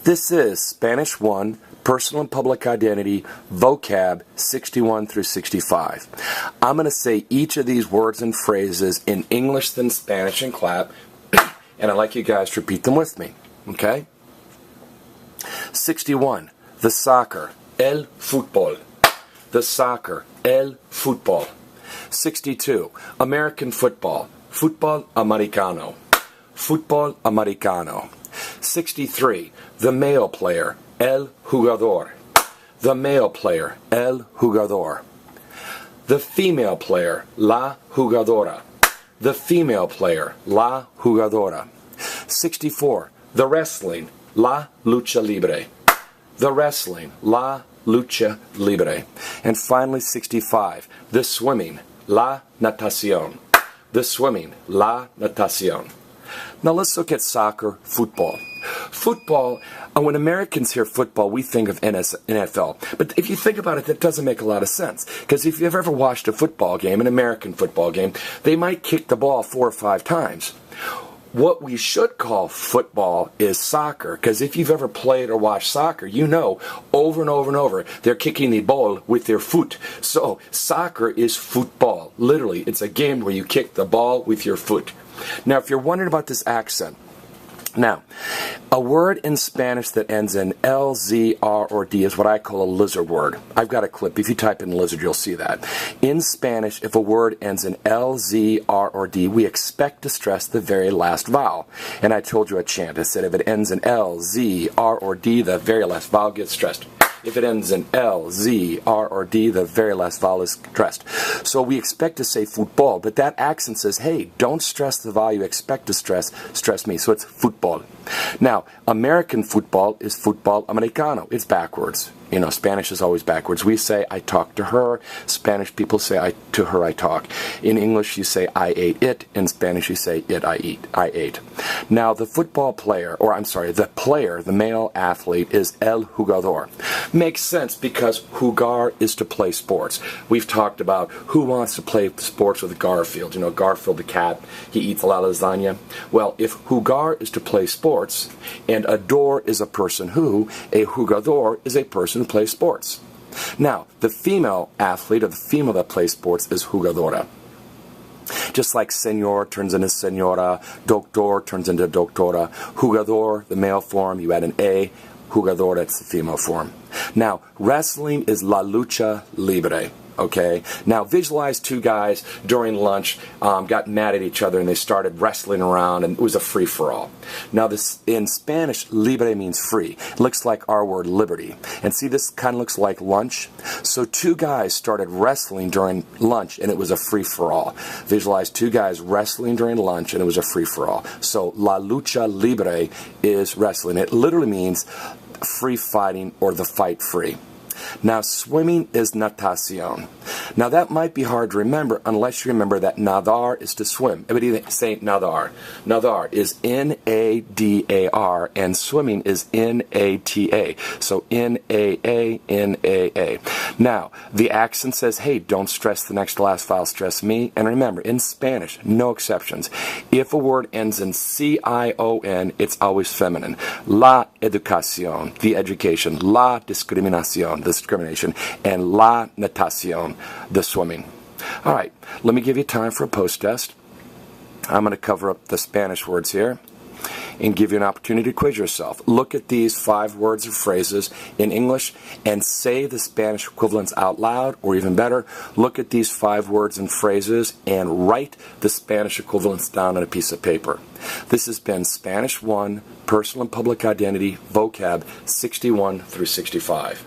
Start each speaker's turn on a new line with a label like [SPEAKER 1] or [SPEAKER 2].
[SPEAKER 1] This is Spanish 1, Personal and Public Identity, Vocab 61 through 65. I'm going to say each of these words and phrases in English then Spanish and clap, and I'd like you guys to repeat them with me, okay? 61, the soccer, el fútbol. The soccer, el fútbol. 62, American football, fútbol americano. Fútbol americano. 63, the male player, el jugador. The male player, el jugador. The female player, la jugadora. The female player, la jugadora. 64, the wrestling, la lucha libre. The wrestling, la lucha libre. And finally 65, the swimming, la natación. The swimming, la natación. Now let's look at soccer, football. Football, when Americans hear football, we think of NFL. But if you think about it, that doesn't make a lot of sense. Because if you've ever watched a football game, an American football game, they might kick the ball 4 or 5 times. What we should call football is soccer, because if you've ever played or watched soccer, you know over and over and over they're kicking the ball with their foot. So soccer is football. Literally, it's a game where you kick the ball with your foot. Now, if you're wondering about this accent, now, a word in Spanish that ends in L, Z, R, or D is what I call a lizard word. I've got a clip. If you type in lizard, you'll see that. In Spanish, if a word ends in L, Z, R, or D, we expect to stress the very last vowel. And I told you a chant. I said if it ends in L, Z, R, or D, the very last vowel gets stressed. If it ends in L, Z, R, or D, the very last vowel is stressed. So we expect to say football, but that accent says, hey, don't stress the vowel you expect to stress me. So it's football. Now, American football is fútbol americano. It's backwards. You know, Spanish is always backwards. We say, I talk to her. Spanish people say, to her I talk. In English, you say, I ate it. In Spanish, you say, I ate. Now, the football player, or I'm sorry, the player, the male athlete, is el jugador. Makes sense because jugar is to play sports. We've talked about who wants to play sports with Garfield. You know, Garfield the cat, he eats a lot of lasagna. Well, if jugar is to play sports, and ador is a person who, a jugador is a person who plays sports. Now, the female athlete or the female that plays sports is jugadora. Just like señor turns into señora, doctor turns into doctora, jugador, the male form, you add an A, jugadora, it's the female form. Now, wrestling is la lucha libre. Okay, now visualize 2 guys during lunch got mad at each other and they started wrestling around and it was a free-for-all. Now this in Spanish, libre means free. It looks like our word liberty. And see, this kind of looks like lunch. So 2 guys started wrestling during lunch and it was a free-for-all. Visualize 2 guys wrestling during lunch and it was a free-for-all. So la lucha libre is wrestling. It literally means free fighting or the fight free. Now, swimming is natación. Now, that might be hard to remember unless you remember that nadar is to swim. Everybody say nadar. Nadar is N-A-D-A-R, and swimming is N-A-T-A. So N-A-A, N-A-A. Now, the accent says, hey, don't stress the next to last vowel, stress me. And remember, in Spanish, no exceptions. If a word ends in C-I-O-N, it's always feminine. La educación, the education. La discriminación, the discrimination, and la natación, the swimming. All right, let me give you time for a post test. I'm going to cover up the Spanish words here and give you an opportunity to quiz yourself. Look at these 5 words or phrases in English and say the Spanish equivalents out loud, or even better, look at these 5 words and phrases and write the Spanish equivalents down on a piece of paper. This has been Spanish 1, Personal and Public Identity, Vocab 61 through 65.